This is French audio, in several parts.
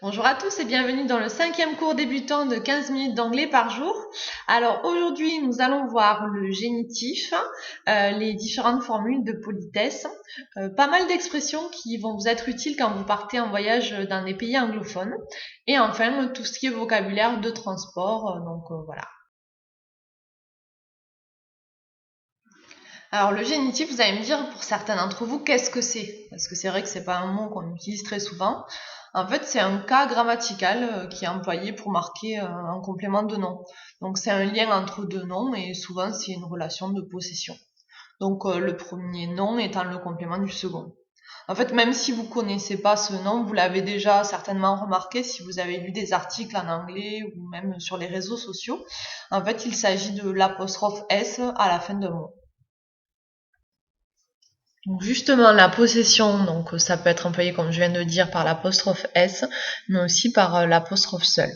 Bonjour à tous et bienvenue dans le 5e cours débutant de 15 minutes d'anglais par jour. Alors aujourd'hui, nous allons voir le génitif, les différentes formules de politesse, pas mal d'expressions qui vont vous être utiles quand vous partez en voyage dans des pays anglophones. Et enfin, tout ce qui est vocabulaire de transport, voilà. Alors le génitif, vous allez me dire pour certains d'entre vous, qu'est-ce que c'est? Parce que c'est vrai que c'est pas un mot qu'on utilise très souvent. En fait, c'est un cas grammatical qui est employé pour marquer un complément de nom. Donc c'est un lien entre deux noms et souvent c'est une relation de possession. Donc le premier nom étant le complément du second. En fait, même si vous connaissez pas ce nom, vous l'avez déjà certainement remarqué si vous avez lu des articles en anglais ou même sur les réseaux sociaux. En fait, il s'agit de l'apostrophe S à la fin d'un mot. Donc justement, la possession, donc ça peut être employé, comme je viens de dire, par l'apostrophe S, mais aussi par l'apostrophe seule.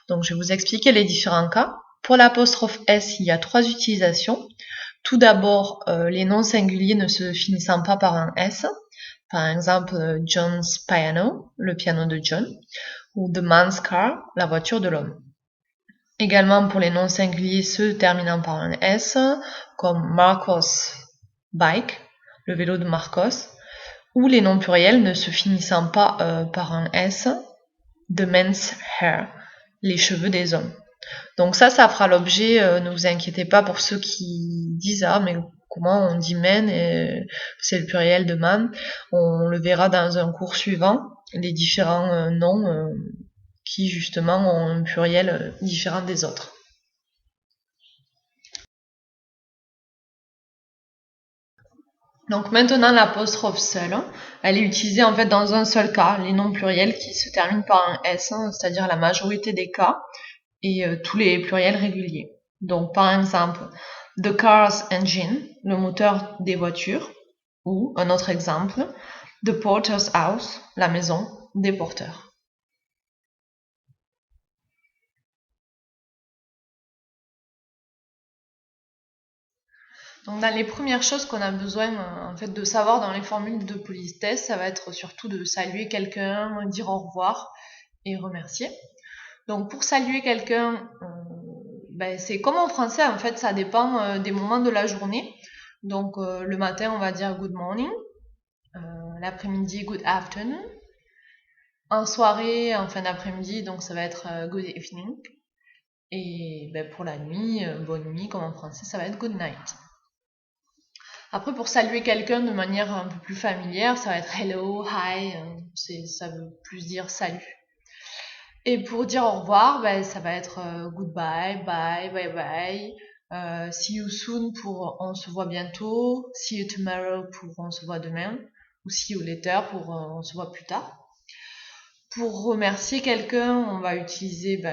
Donc je vais vous expliquer les différents cas. Pour l'apostrophe S, il y a 3 utilisations. Tout d'abord, les noms singuliers ne se finissant pas par un S. Par exemple, John's piano, le piano de John, ou The man's car, la voiture de l'homme. Également pour les noms singuliers se terminant par un S, comme Marcos bike, le vélo de Marcos, ou les noms pluriels ne se finissant pas par un S, the men's hair, les cheveux des hommes. Donc ça fera l'objet, ne vous inquiétez pas pour ceux qui disent « Ah, mais comment on dit men et c'est le pluriel de man ?» On le verra dans un cours suivant, les différents noms qui justement ont un pluriel différent des autres. Donc maintenant l'apostrophe seule, elle est utilisée en fait dans un seul cas, les noms pluriels qui se terminent par un S, c'est-à-dire la majorité des cas, et tous les pluriels réguliers. Donc par exemple, the car's engine, le moteur des voitures, ou un autre exemple, the porter's house, la maison des porteurs. Donc dans les premières choses qu'on a besoin en fait de savoir dans les formules de politesse, ça va être surtout de saluer quelqu'un, dire au revoir et remercier. Donc pour saluer quelqu'un, c'est comme en français en fait, ça dépend des moments de la journée. Donc le matin on va dire good morning, l'après-midi good afternoon, en soirée, en fin d'après-midi donc ça va être good evening, et pour la nuit, bonne nuit comme en français ça va être good night. Après, pour saluer quelqu'un de manière un peu plus familière, ça va être hello, hi, ça veut plus dire salut. Et pour dire au revoir, ça va être goodbye, bye, bye bye, see you soon pour on se voit bientôt, see you tomorrow pour on se voit demain, ou see you later pour on se voit plus tard. Pour remercier quelqu'un, on va utiliser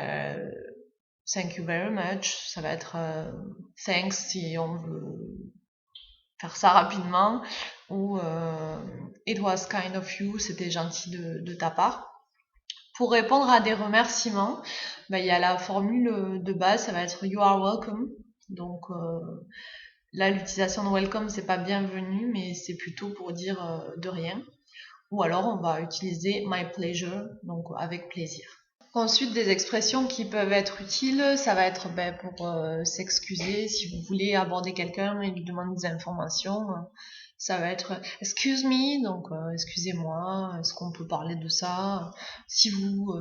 thank you very much, ça va être thanks si on veut faire ça rapidement, ou it was kind of you, c'était gentil de ta part. Pour répondre à des remerciements, il y a la formule de base, ça va être you are welcome. Donc là, l'utilisation de welcome, c'est pas bienvenue, mais c'est plutôt pour dire de rien. Ou alors on va utiliser my pleasure, donc avec plaisir. Ensuite, des expressions qui peuvent être utiles, ça va être pour s'excuser, si vous voulez aborder quelqu'un et lui demander des informations, ça va être excuse me, donc excusez-moi, est-ce qu'on peut parler de ça? Si vous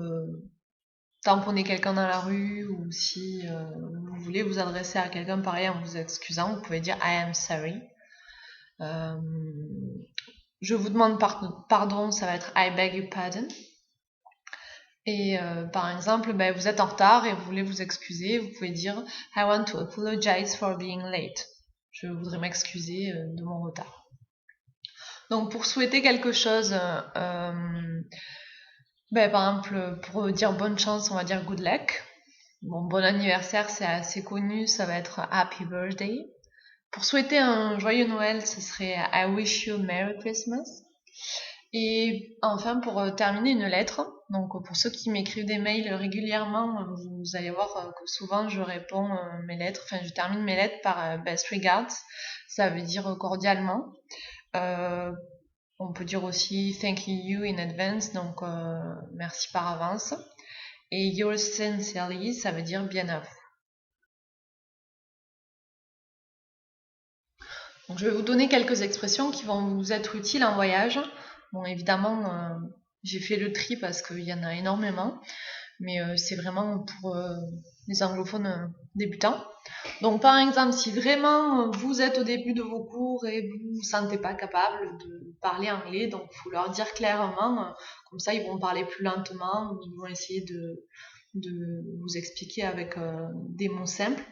tamponnez quelqu'un dans la rue ou si vous voulez vous adresser à quelqu'un pareil en vous excusant, vous pouvez dire I am sorry. Je vous demande pardon, ça va être I beg your pardon. Et par exemple, vous êtes en retard et vous voulez vous excuser, vous pouvez dire I want to apologize for being late. Je voudrais m'excuser de mon retard. Donc pour souhaiter quelque chose, par exemple, pour dire bonne chance, on va dire good luck. Bon anniversaire, c'est assez connu, ça va être happy birthday. Pour souhaiter un joyeux Noël, ce serait I wish you a Merry Christmas. Et enfin, pour terminer, une lettre. Donc, pour ceux qui m'écrivent des mails régulièrement, vous allez voir que souvent je réponds mes lettres, enfin, je termine mes lettres par best regards. Ça veut dire cordialement. On peut dire aussi thank you in advance, donc merci par avance. Et yours sincerely, ça veut dire bien à vous. Donc, je vais vous donner quelques expressions qui vont vous être utiles en voyage. Bon, évidemment, j'ai fait le tri parce qu'il y en a énormément, mais c'est vraiment pour les anglophones débutants. Donc, par exemple, si vraiment vous êtes au début de vos cours et vous ne vous sentez pas capable de parler anglais, donc il faut leur dire clairement, comme ça ils vont parler plus lentement, ou ils vont essayer de vous expliquer avec des mots simples.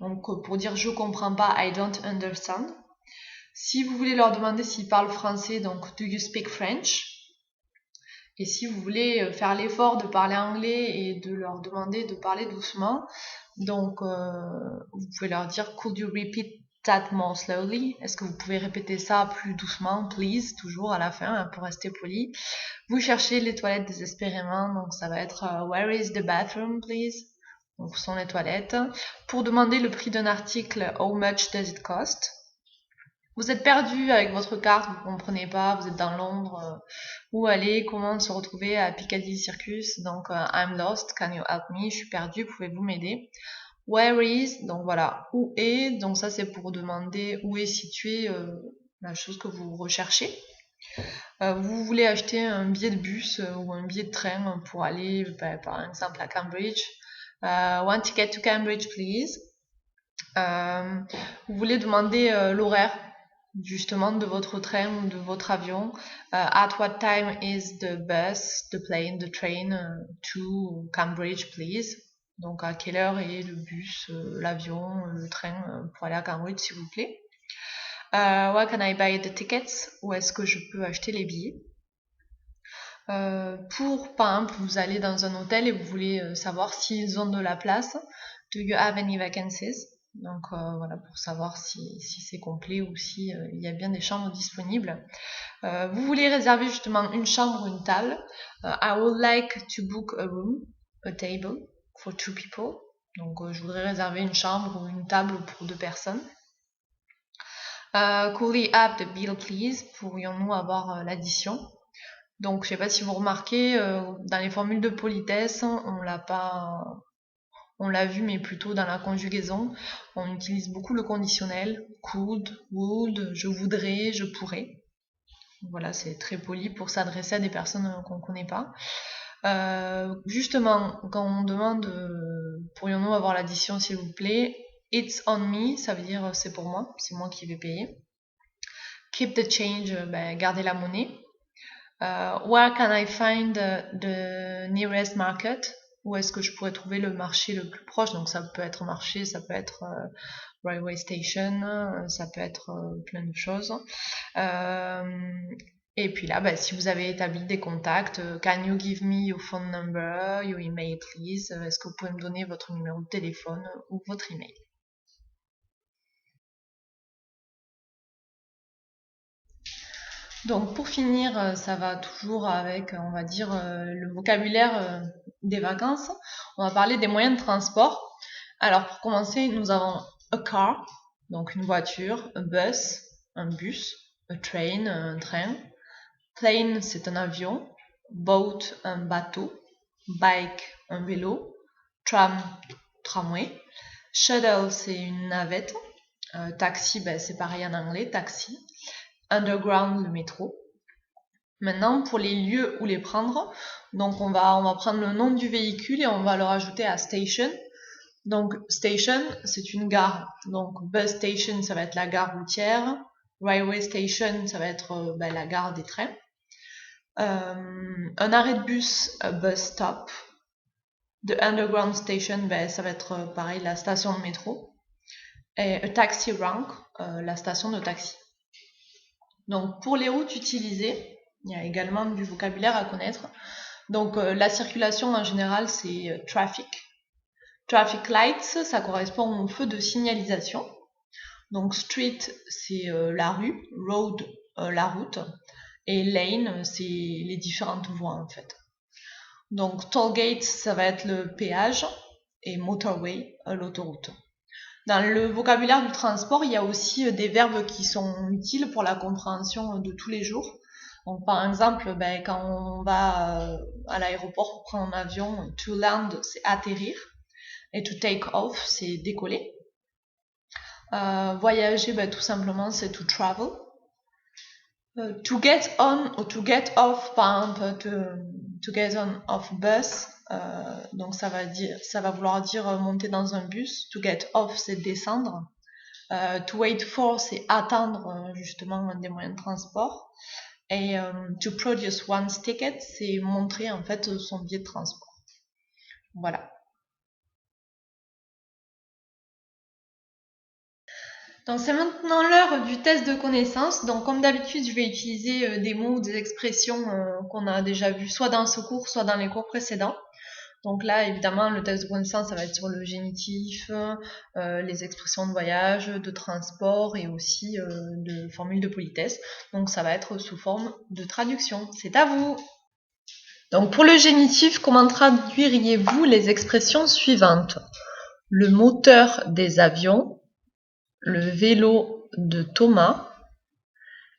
Donc, pour dire je comprends pas, I don't understand. Si vous voulez leur demander s'ils parlent français, donc do you speak French? Et si vous voulez faire l'effort de parler anglais et de leur demander de parler doucement, donc vous pouvez leur dire could you repeat that more slowly? Est-ce que vous pouvez répéter ça plus doucement, please, toujours à la fin pour rester poli. Vous cherchez les toilettes désespérément, donc ça va être where is the bathroom, please? Donc, où sont les toilettes? Pour demander le prix d'un article, how much does it cost? Vous êtes perdu avec votre carte, vous ne comprenez pas, vous êtes dans Londres, où aller, comment se retrouver à Piccadilly Circus, donc I'm lost, can you help me? Je suis perdu, pouvez-vous m'aider? Where is, donc voilà, où est, donc ça c'est pour demander où est située la chose que vous recherchez. Vous voulez acheter un billet de bus ou un billet de train pour aller par exemple à Cambridge. One ticket to Cambridge please. Vous voulez demander l'horaire justement de votre train ou de votre avion. At what time is the bus, the plane, the train to Cambridge please? Donc à quelle heure est le bus, l'avion, le train pour aller à Cambridge s'il vous plaît? Where can I buy the tickets? Où est-ce que je peux acheter les billets? Pour, par exemple, vous allez dans un hôtel et vous voulez savoir s'ils ont de la place. Do you have any vacancies? Donc voilà, pour savoir si c'est complet ou si il y a bien des chambres disponibles. Vous voulez réserver justement une chambre ou une table. I would like to book a room, a table for 2 people. Donc je voudrais réserver une chambre ou une table pour 2 personnes. Could we have the bill please? Pourrions-nous avoir l'addition? Donc je sais pas si vous remarquez, dans les formules de politesse, on l'a vu, mais plutôt dans la conjugaison, on utilise beaucoup le conditionnel, could, would, je voudrais, je pourrais. Voilà, c'est très poli pour s'adresser à des personnes qu'on ne connaît pas. Justement, quand on demande pourrions-nous avoir l'addition s'il vous plaît, it's on me, ça veut dire c'est pour moi, c'est moi qui vais payer. Keep the change, gardez la monnaie. Where can I find the nearest market? Où est-ce que je pourrais trouver le marché le plus proche? Donc ça peut être marché, ça peut être railway station, ça peut être plein de choses. Et puis là, si vous avez établi des contacts, can you give me your phone number, your email please? Est-ce que vous pouvez me donner votre numéro de téléphone ou votre email? Donc pour finir, ça va toujours avec, on va dire, le vocabulaire des vacances. On va parler des moyens de transport. Alors pour commencer, nous avons a car, donc une voiture, a bus, un bus, a train, un train, plane, c'est un avion, boat, un bateau, bike, un vélo, tram, tramway, shuttle, c'est une navette, taxi, c'est pareil en anglais, taxi, underground, le métro. Maintenant, pour les lieux où les prendre, donc on va prendre le nom du véhicule et on va le rajouter à station. Donc station, c'est une gare. Donc bus station, ça va être la gare routière. Railway station, ça va être la gare des trains. Un arrêt de bus, bus stop. The underground station, ça va être pareil, la station de métro. Et a taxi rank, la station de taxi. Donc pour les routes utilisées, il y a également du vocabulaire à connaître. Donc la circulation en général, c'est traffic. Traffic lights, ça correspond au feu de signalisation. Donc street, c'est la rue, road, la route. Et lane, c'est les différentes voies en fait. Donc toll gate, ça va être le péage, et motorway, l'autoroute. Dans le vocabulaire du transport, il y a aussi des verbes qui sont utiles pour la compréhension de tous les jours. Donc, par exemple, quand on va à l'aéroport pour prendre un avion, to land, c'est atterrir. Et to take off, c'est décoller. Voyager, tout simplement, c'est to travel. To get on ou to get off, par exemple, to get on off bus, donc ça va vouloir dire monter dans un bus. To get off, c'est descendre. To wait for, c'est attendre justement un des moyens de transport. Et to produce one's ticket, c'est montrer en fait son billet de transport. Voilà. Donc c'est maintenant l'heure du test de connaissance. Donc comme d'habitude, je vais utiliser des mots ou des expressions qu'on a déjà vues soit dans ce cours, soit dans les cours précédents. Donc là, évidemment, le test de connaissance, ça va être sur le génitif, les expressions de voyage, de transport et aussi de formules de politesse. Donc ça va être sous forme de traduction. C'est à vous! Donc pour le génitif, comment traduiriez-vous les expressions suivantes? Le moteur des avions, le vélo de Thomas,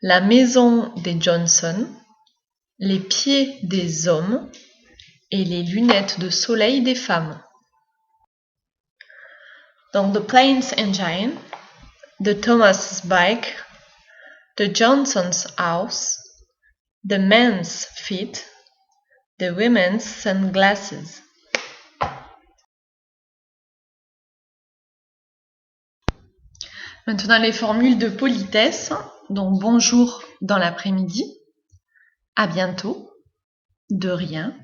la maison des Johnson, les pieds des hommes et les lunettes de soleil des femmes. Donc, the plane's engine, the Thomas' bike, the Johnson's house, the men's feet, the women's sunglasses. Maintenant, les formules de politesse. Donc, bonjour dans l'après-midi, à bientôt, de rien,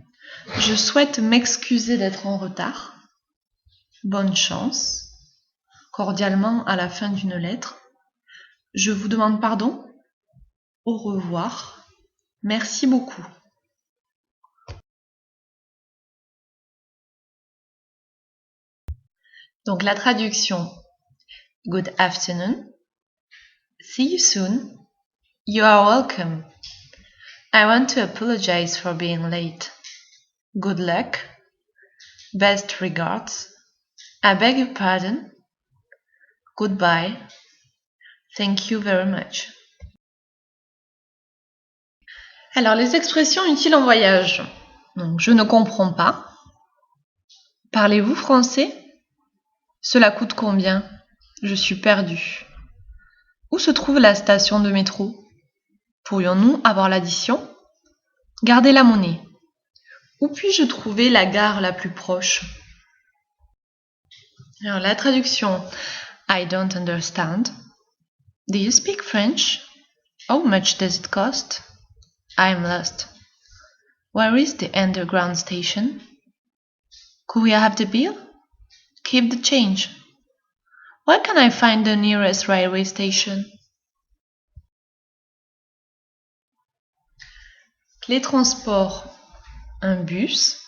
je souhaite m'excuser d'être en retard, bonne chance, cordialement à la fin d'une lettre, je vous demande pardon, au revoir, merci beaucoup. Donc la traduction, good afternoon, see you soon, you are welcome, I want to apologize for being late, good luck, best regards, I beg your pardon, goodbye, thank you very much. Alors les expressions utiles en voyage. Donc, je ne comprends pas. Parlez-vous français? Cela coûte combien? Je suis perdu. Où se trouve la station de métro? Pourrions-nous avoir l'addition? Gardez la monnaie. Où puis-je trouver la gare la plus proche? Alors la traduction. I don't understand. Do you speak French? How much does it cost? I'm lost. Where is the underground station? Could we have the bill? Keep the change. Where can I find the nearest railway station? Les transports, un bus,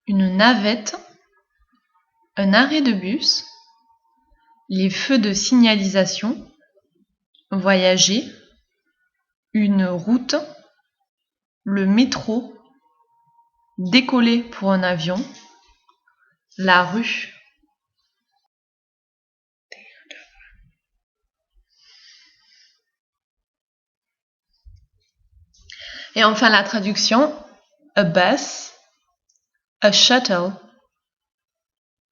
une navette, un arrêt de bus, les feux de signalisation, voyager, une route, le métro, décoller pour un avion, la rue. Et enfin la traduction, a bus, a shuttle,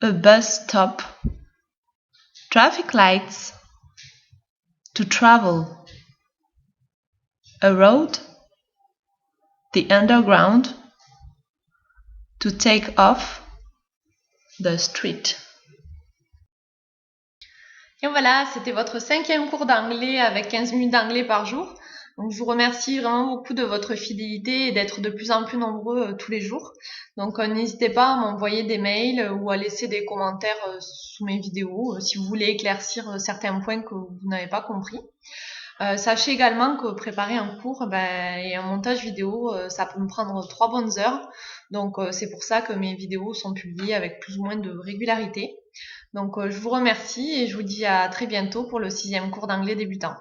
a bus stop, traffic lights, to travel, a road, the underground, to take off, the street. Et voilà, c'était votre 5e cours d'anglais avec 15 minutes d'anglais par jour. Donc, je vous remercie vraiment beaucoup de votre fidélité et d'être de plus en plus nombreux tous les jours. Donc, n'hésitez pas à m'envoyer des mails ou à laisser des commentaires sous mes vidéos si vous voulez éclaircir certains points que vous n'avez pas compris. Sachez également que préparer un cours et un montage vidéo, ça peut me prendre 3 bonnes heures. Donc, c'est pour ça que mes vidéos sont publiées avec plus ou moins de régularité. Donc, je vous remercie et je vous dis à très bientôt pour le 6e cours d'anglais débutant.